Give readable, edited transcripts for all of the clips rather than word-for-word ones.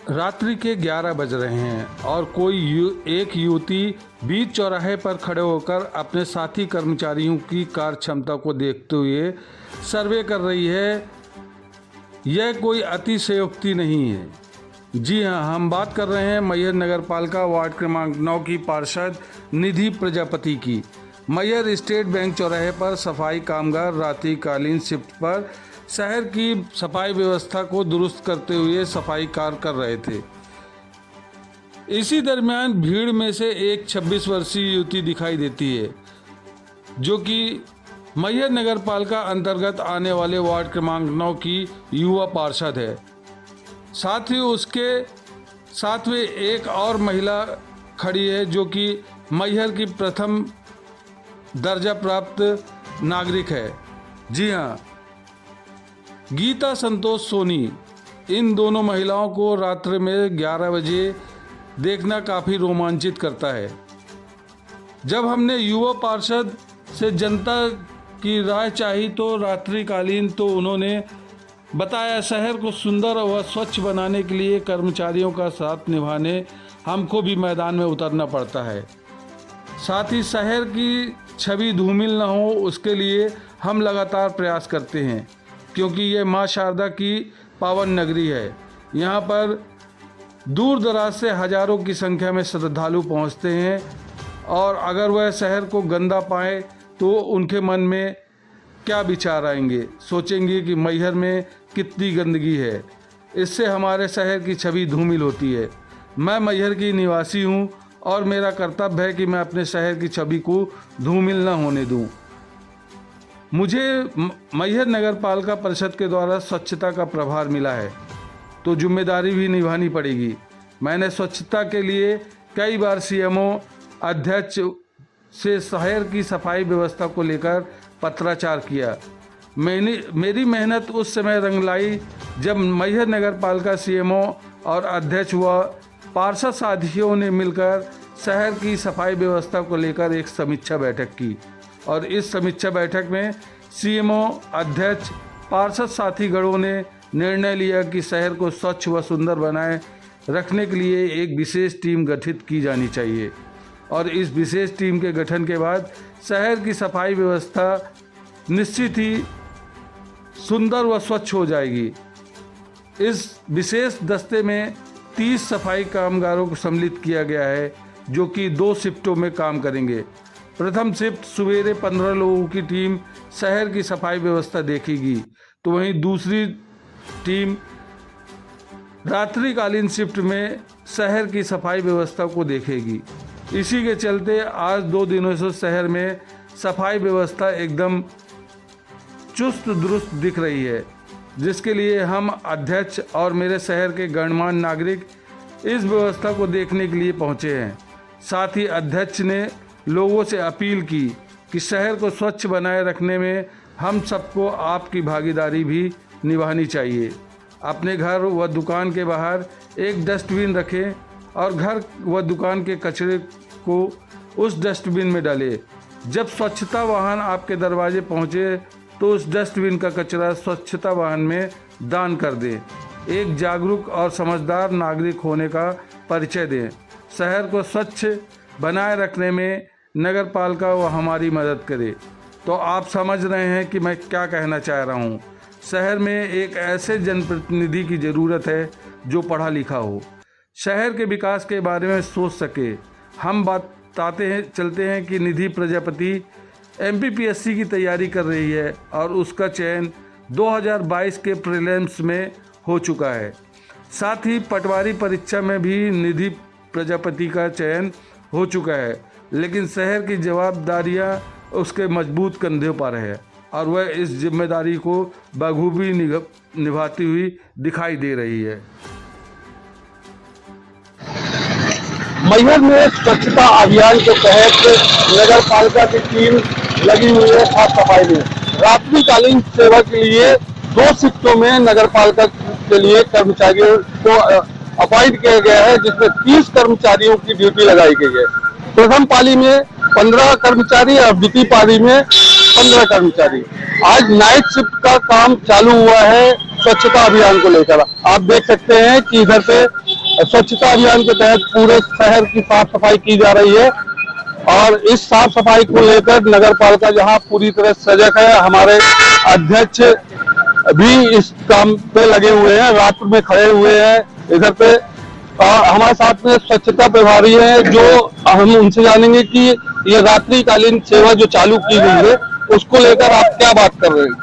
रात्रि के 11 बज रहे हैं और एक युवती बीच चौराहे पर खड़े होकर अपने साथी कर्मचारियों की कार्य क्षमता को देखते हुए सर्वे कर रही है। यह कोई अतिशयोक्ति नहीं है। जी हां, हम बात कर रहे हैं मैहर नगर पालिका वार्ड क्रमांक 9 की पार्षद निधि प्रजापति की। मैहर स्टेट बैंक चौराहे पर सफाई कामगार रात्रिकालीन शिफ्ट पर शहर की सफाई व्यवस्था को दुरुस्त करते हुए सफाई कार्य कर रहे थे। इसी दरमियान भीड़ में से एक 26 वर्षीय युवती दिखाई देती है, जो कि मैहर नगर पालिका अंतर्गत आने वाले वार्ड क्रमांक 9 की युवा पार्षद है। साथ ही उसके साथ में एक और महिला खड़ी है, जो कि मैहर की प्रथम दर्जा प्राप्त नागरिक है। जी हाँ, गीता संतोष सोनी। इन दोनों महिलाओं को रात्रि में 11 बजे देखना काफ़ी रोमांचित करता है। जब हमने युवा पार्षद से जनता की राय चाही तो रात्रिकालीन तो उन्होंने बताया, शहर को सुंदर व स्वच्छ बनाने के लिए कर्मचारियों का साथ निभाने हमको भी मैदान में उतरना पड़ता है। साथ ही शहर की छवि धूमिल न हो, उसके लिए हम लगातार प्रयास करते हैं, क्योंकि ये माँ शारदा की पावन नगरी है। यहाँ पर दूर दराज से हजारों की संख्या में श्रद्धालु पहुँचते हैं और अगर वह शहर को गंदा पाए तो उनके मन में क्या विचार आएंगे, सोचेंगे कि मैहर में कितनी गंदगी है। इससे हमारे शहर की छवि धूमिल होती है। मैं मैहर की निवासी हूँ और मेरा कर्तव्य है कि मैं अपने शहर की छवि को धूमिल न होने दूँ। मुझे मैहर नगर पालिका परिषद के द्वारा स्वच्छता का प्रभार मिला है, तो जिम्मेदारी भी निभानी पड़ेगी। मैंने स्वच्छता के लिए कई बार सीएमओ अध्यक्ष से शहर की सफाई व्यवस्था को लेकर पत्राचार किया। मेरी मेहनत उस समय रंग लाई जब मैहर नगर पालिका सीएमओ और अध्यक्ष व पार्षद साथियों ने मिलकर शहर की सफाई व्यवस्था को लेकर एक समीक्षा बैठक की और इस समीक्षा बैठक में सीएमओ अध्यक्ष पार्षद साथीगणों ने निर्णय लिया कि शहर को स्वच्छ व सुंदर बनाए रखने के लिए एक विशेष टीम गठित की जानी चाहिए और इस विशेष टीम के गठन के बाद शहर की सफाई व्यवस्था निश्चित ही सुंदर व स्वच्छ हो जाएगी। इस विशेष दस्ते में 30 सफाई कामगारों को सम्मिलित किया गया है, जो कि 2 शिफ्टों में काम करेंगे। प्रथम शिफ्ट सवेरे 15 लोगों की टीम शहर की सफाई व्यवस्था देखेगी, तो वहीं दूसरी टीम रात्रिकालीन शिफ्ट में शहर की सफाई व्यवस्था को देखेगी। इसी के चलते आज 2 दिनों से शहर में सफाई व्यवस्था एकदम चुस्त दुरुस्त दिख रही है, जिसके लिए हम अध्यक्ष और मेरे शहर के गणमान्य नागरिक इस व्यवस्था को देखने के लिए पहुंचे हैं। साथ ही अध्यक्ष ने लोगों से अपील की कि शहर को स्वच्छ बनाए रखने में हम सबको आपकी भागीदारी भी निभानी चाहिए। अपने घर व दुकान के बाहर एक डस्टबिन रखें और घर व दुकान के कचरे को उस डस्टबिन में डालें। जब स्वच्छता वाहन आपके दरवाजे पहुंचे तो उस डस्टबिन का कचरा स्वच्छता वाहन में दान कर दें। एक जागरूक और समझदार नागरिक होने का परिचय दें। शहर को स्वच्छ बनाए रखने में नगर पालिका वो हमारी मदद करे। तो आप समझ रहे हैं कि मैं क्या कहना चाह रहा हूँ। शहर में एक ऐसे जनप्रतिनिधि की ज़रूरत है जो पढ़ा लिखा हो, शहर के विकास के बारे में सोच सके। हम चलते हैं कि निधि प्रजापति MPPSC की तैयारी कर रही है और उसका चयन 2022 के प्रीलिम्स में हो चुका है। साथ ही पटवारी परीक्षा में भी निधि प्रजापति का चयन हो चुका है, लेकिन शहर की जवाबदारियां उसके मजबूत कंधों पर है और वह इस जिम्मेदारी को बखूबी निभाती हुई दिखाई दे रही है। मैहर में स्वच्छता अभियान के तहत नगर पालिका की टीम लगी हुई है साफ सफाई में। रात्रिकालीन सेवा के लिए 2 शिफ्टों में नगर पालिका के लिए कर्मचारियों को अपॉइंट किया गया है, जिसमें 30 कर्मचारियों की ड्यूटी लगाई गई है। प्रथम पाली में 15 कर्मचारी और द्वितीय पाली में 15 कर्मचारी। आज नाइट शिफ्ट का काम चालू हुआ है स्वच्छता अभियान को लेकर। आप देख सकते हैं कि इधर पे स्वच्छता अभियान के तहत पूरे शहर की साफ सफाई की जा रही है और इस साफ सफाई को लेकर नगर पालिका जहां पूरी तरह सजग है। हमारे अध्यक्ष भी इस काम पे लगे हुए हैं, रात में खड़े हुए हैं इधर पे। हमारे साथ में स्वच्छता प्रभारी है, जो हम उनसे जानेंगे कि ये रात्रिकालीन सेवा जो चालू की गई है उसको लेकर आप क्या बात कर रहे हैं।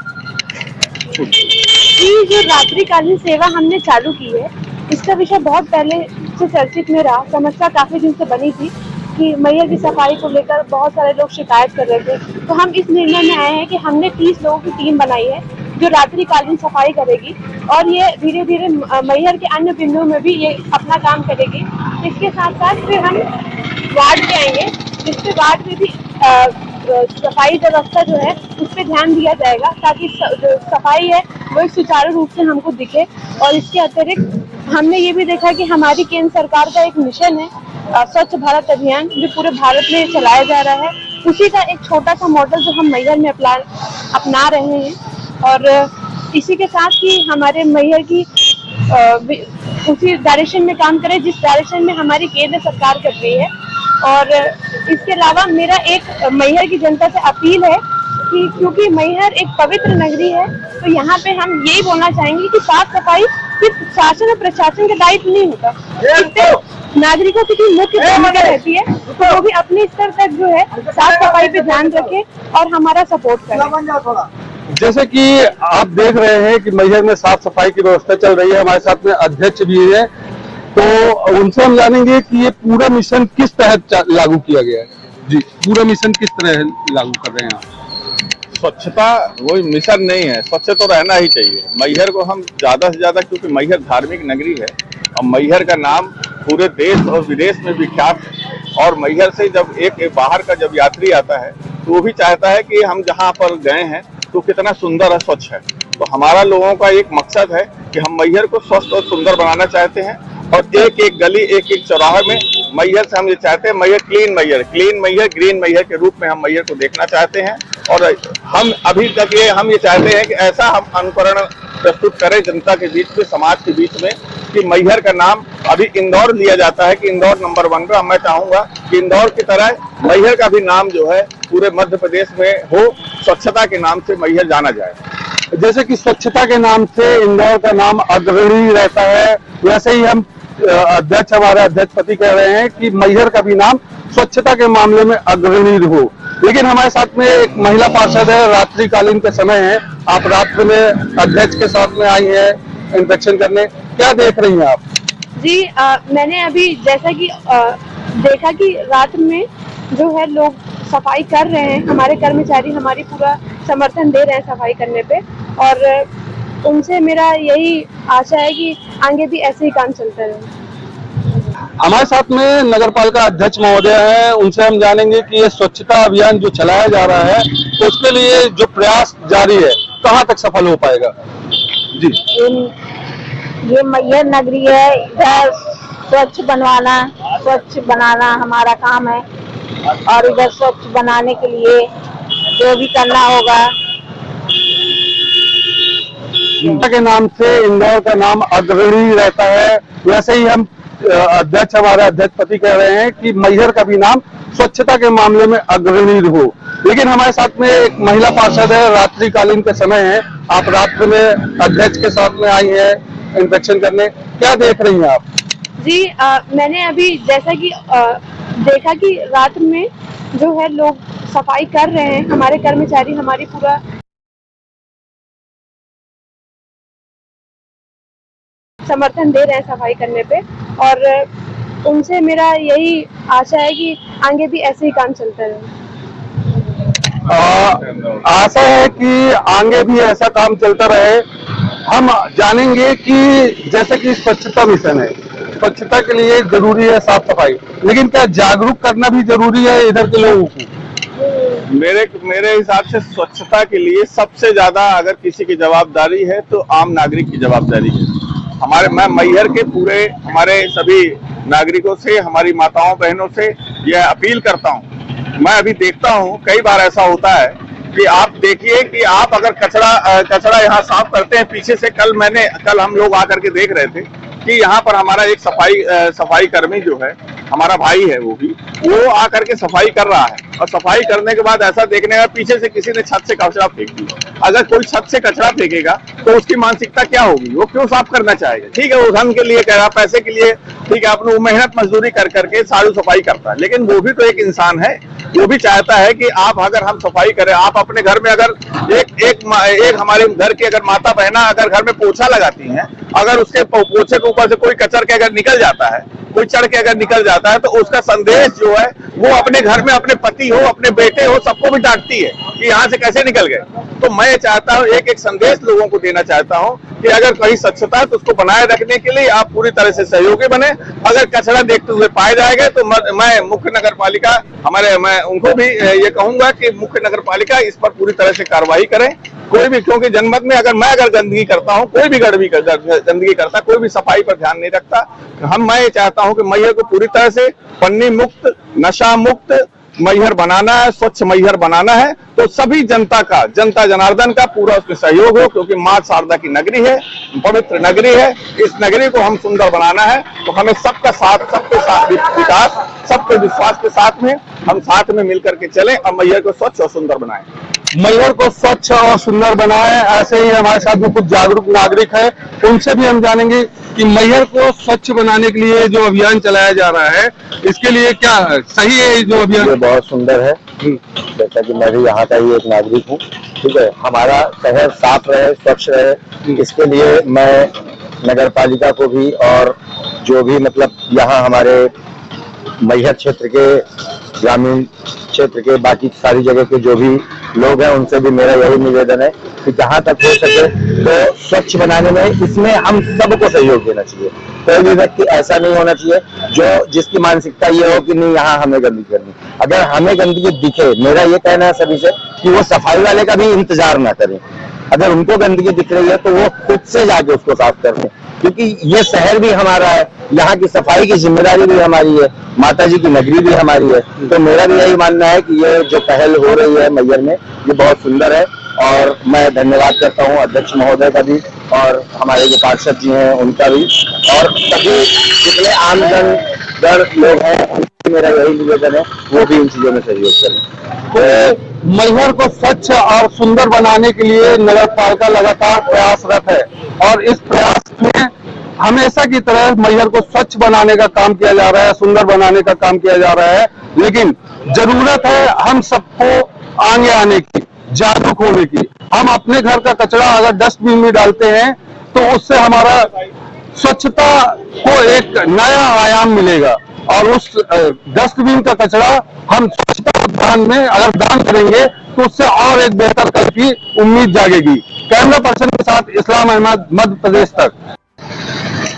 ये जो रात्रिकालीन सेवा हमने चालू की है, इसका विषय बहुत पहले से चर्चित में रहा। समस्या काफी दिन से बनी थी कि मैहर की सफाई को लेकर बहुत सारे लोग शिकायत कर रहे थे। तो हम इस निर्णय में आए हैं कि हमने 30 लोगों की टीम बनाई है जो रात्रिकालीन सफाई करेगी और ये धीरे धीरे मैहर के अन्य बिंदुओं में भी ये अपना काम करेगी। इसके साथ साथ फिर हम वार्ड में आएंगे, जिससे वार्ड में भी सफाई व्यवस्था जो है उस पर ध्यान दिया जाएगा, ताकि जो सफाई है वो सुचारू रूप से हमको दिखे। और इसके अतिरिक्त हमने ये भी देखा कि हमारी केंद्र सरकार का एक मिशन है स्वच्छ भारत अभियान, जो पूरे भारत में चलाया जा रहा है। उसी का एक छोटा सा मॉडल जो हम मैहर में अपना रहे हैं और इसी के साथ ही हमारे मैहर की उसी डायरेक्शन में काम करें जिस डायरेक्शन में हमारी केंद्र सरकार कर रही है। और इसके अलावा मेरा एक मैहर की जनता से अपील है कि क्योंकि मैहर एक पवित्र नगरी है, तो यहाँ पे हम यही बोलना चाहेंगे कि साफ सफाई सिर्फ शासन और प्रशासन का दायित्व नहीं होता, इससे नागरिकों की मुख्य भूमिका रहती है। तो वो भी अपने स्तर तक जो है साफ सफाई पे ध्यान रखे और हमारा सपोर्ट करें। जैसे कि आप देख रहे हैं कि मैहर में साफ सफाई की व्यवस्था चल रही है, हमारे साथ में अध्यक्ष भी है, तो उनसे हम जानेंगे कि ये पूरा मिशन किस तहत लागू किया गया है। जी, पूरा मिशन किस तरह लागू कर रहे हैं आप? स्वच्छता कोई मिशन नहीं है, स्वच्छ तो रहना ही चाहिए। मैहर को हम ज्यादा से ज्यादा, क्योंकि मैहर धार्मिक नगरी है और मैहर का नाम पूरे देश और विदेश में विख्यात है। और मैहर से जब एक बाहर का जब यात्री आता है तो वो भी चाहता है कि हम जहाँ पर गए हैं तो कितना सुंदर और स्वच्छ है। तो हमारा लोगों का एक मकसद है कि हम मैहर को स्वस्थ और सुंदर बनाना चाहते हैं और एक एक गली, एक एक चौराहे में मैहर से हम ये चाहते हैं, मैहर क्लीन मैहर, ग्रीन मैहर के रूप में हम मैहर को देखना चाहते हैं। और हम अभी तक हम ये चाहते हैं कि ऐसा हम अनुकरण प्रस्तुत करें जनता के बीच में, समाज के बीच में, कि मैहर का नाम अभी इंदौर लिया जाता है कि इंदौर नंबर 1 का। मैं चाहूंगा कि इंदौर की तरह मैहर का भी नाम जो है पूरे मध्य प्रदेश में हो, स्वच्छता के नाम से मैहर जाना जाए। जैसे कि स्वच्छता के नाम से इंदौर का नाम अग्रणी रहता है, वैसे ही हम अध्यक्ष, हमारे अध्यक्षपति कह रहे हैं कि मैहर का भी नाम स्वच्छता के मामले में अग्रणी हो। लेकिन हमारे साथ में एक महिला पार्षद है, रात्रिकालीन के समय है, आप रात्रि में अध्यक्ष के साथ में आई है इंस्पेक्शन करने, क्या देख रही हैं आप? जी, मैंने अभी जैसा कि देखा कि रात में जो है लोग सफाई कर रहे हैं, हमारे कर्मचारी हमारी पूरा समर्थन दे रहे हैं सफाई करने पे, और उनसे मेरा यही आशा है कि आगे भी ऐसे ही काम चलता रहे। हमारे साथ में नगर पालिका अध्यक्ष महोदय हैं, उनसे हम जानेंगे कि ये स्वच्छता अभियान जो चलाया जा रहा है तो उसके लिए जो प्रयास जारी है कहाँ तक सफल हो पाएगा। जी, ये मैहर नगरी है, इधर स्वच्छ बनाना हमारा काम है और इधर स्वच्छ बनाने के लिए जो भी करना होगा। के नाम से इंदौर का नाम अग्रणी रहता है, वैसे ही हम अध्यक्ष, हमारे अध्यक्षपति कह रहे हैं कि मैहर का भी नाम स्वच्छता के मामले में अग्रणी हो। लेकिन हमारे साथ में एक महिला पार्षद है, रात्रिकालीन के समय है, आप रात्रि में अध्यक्ष के साथ में आई है इंस्पेक्शन करने, क्या देख रही हैं आप? जी, मैंने अभी जैसा कि देखा कि रात में जो है लोग सफाई कर रहे हैं, हमारे कर्मचारी हमारी पूरा समर्थन दे रहे हैं सफाई करने पे, और उनसे मेरा यही आशा है कि आगे भी ऐसे ही काम चलता रहे। आशा है कि आगे भी ऐसा काम चलता रहे। हम जानेंगे कि जैसे कि स्वच्छता मिशन है, स्वच्छता के लिए जरूरी है साफ सफाई, लेकिन क्या जागरूक करना भी जरूरी है इधर के लोगों को? मेरे हिसाब से स्वच्छता के लिए सबसे ज्यादा अगर किसी की जवाबदारी है तो आम नागरिक की जवाबदारी है। मैं मैहर के पूरे हमारे सभी नागरिकों से, हमारी माताओं बहनों से यह अपील करता हूं। मैं अभी देखता हूं कई बार ऐसा होता है कि आप देखिए कि आप अगर कचरा यहाँ साफ करते हैं पीछे से, कल हम लोग आकर के देख रहे थे कि यहाँ पर हमारा एक सफाई कर्मी जो है, हमारा भाई है, वो आकर के सफाई कर रहा है, और सफाई करने के बाद ऐसा देखने का पीछे से किसी ने छत से कचरा फेंक दिया। अगर कोई छत से कचरा फेंकेगा तो उसकी मानसिकता क्या होगी, वो क्यों साफ करना चाहेगा? ठीक है, वो धन के लिए कह रहा, पैसे के लिए, ठीक है, अपनी वो मेहनत मजदूरी कर करके सारी सफाई करता है, लेकिन वो भी तो एक इंसान है। वो भी चाहता है कि आप अगर हम सफाई करें, आप अपने घर में अगर एक हमारे घर की अगर माता बहना अगर घर में पोछा लगाती हैं, अगर उसके पोछे के ऊपर से कोई कचर के अगर निकल जाता है, कोई चढ़ के अगर निकल जाता है, तो उसका संदेश जो है वो अपने घर में अपने पति हो, अपने बेटे हो, सबको भी डांटती है कि यहाँ से कैसे निकल गए। तो मैं चाहता हूँ एक संदेश लोगों को देना चाहता हूँ कि अगर कहीं स्वच्छता है तो उसको बनाए रखने के लिए आप पूरी तरह से सहयोगी बने। अगर कचरा देखते हुए पाए जाएगा तो मैं मुख्य नगर पालिका मैं उनको भी ये कहूंगा कि मुख्य नगर पालिका इस पर पूरी तरह से कार्रवाई करें। कोई भी, क्योंकि जनमत में अगर गंदगी करता हूँ, कोई भी गंदगी करता, कोई भी सफाई पर ध्यान नहीं रखता, मैं ये चाहता हूँ कि मैहर को पूरी तरह से पन्नी मुक्त, नशा मुक्त मैहर बनाना है, स्वच्छ मैहर बनाना है। तो सभी जनता जनार्दन का पूरा उसमें सहयोग हो, क्योंकि माँ शारदा की नगरी है, पवित्र नगरी है। इस नगरी को हम सुंदर बनाना है, तो हमें सबका साथ, सबके साथ विकास, सबके विश्वास के साथ में हम साथ में मिलकर के चलें और मैहर को स्वच्छ और सुंदर बनाएं। मैहर को स्वच्छ और सुंदर बनाए। ऐसे ही हमारे साथ में कुछ जागरूक नागरिक है, उनसे भी हम जानेंगे कि मैहर को स्वच्छ बनाने के लिए जो अभियान चलाया जा रहा है, इसके लिए क्या सही है जो अभियान? ये बहुत सुंदर है। जैसा कि मैं भी यहाँ का ही एक नागरिक हूँ, ठीक है, हमारा शहर साफ रहे, स्वच्छ रहे, इसके लिए मैं नगर पालिका को भी और जो भी मतलब यहाँ हमारे मैहर क्षेत्र के, ग्रामीण क्षेत्र के, बाकी सारी जगह के जो भी लोग हैं, उनसे भी मेरा यही निवेदन है कि जहां तक हो सके तो स्वच्छ बनाने में इसमें हम सबको सहयोग देना चाहिए। कोई भी व्यक्ति ऐसा नहीं होना चाहिए जिसकी मानसिकता ये हो कि नहीं यहाँ हमें गंदगी करनी। अगर हमें गंदगी दिखे, मेरा ये कहना है सभी से कि वो सफाई वाले का भी इंतजार ना करें। अगर उनको गंदगी दिख रही है तो वो खुद से जाके उसको साफ कर दें, क्योंकि ये शहर भी हमारा है, यहाँ की सफाई की जिम्मेदारी भी हमारी है, माता जी की नगरी भी हमारी है। तो मेरा भी यही मानना है कि ये जो पहल हो रही है मैहर में, ये बहुत सुंदर है, और मैं धन्यवाद करता हूँ अध्यक्ष महोदय का भी, और हमारे जो पार्षद जी हैं उनका भी, और सभी जितने आमजन लोग हैं उनसे मेरा यही निवेदन है वो भी इन चीजों में सहयोग करें। तो मैहर को स्वच्छ और सुंदर बनाने के लिए नगर पालिका लगातार प्रयासरत है, और इस प्रयास में हमेशा की तरह मैहर को स्वच्छ बनाने का काम किया जा रहा है, सुंदर बनाने का काम किया जा रहा है। लेकिन जरूरत है हम सबको आगे आने की, जागरूक होने की। हम अपने घर का कचरा अगर डस्टबिन में डालते हैं तो उससे हमारा स्वच्छता को एक नया आयाम मिलेगा, और उस डस्टबिन का कचरा हम स्वच्छता अभियान में अगर दान करेंगे तो उससे और एक बेहतर कल की उम्मीद जागेगी। कैमरा पर्सन के साथ इस्लाम अहमद, मध्य प्रदेश तक।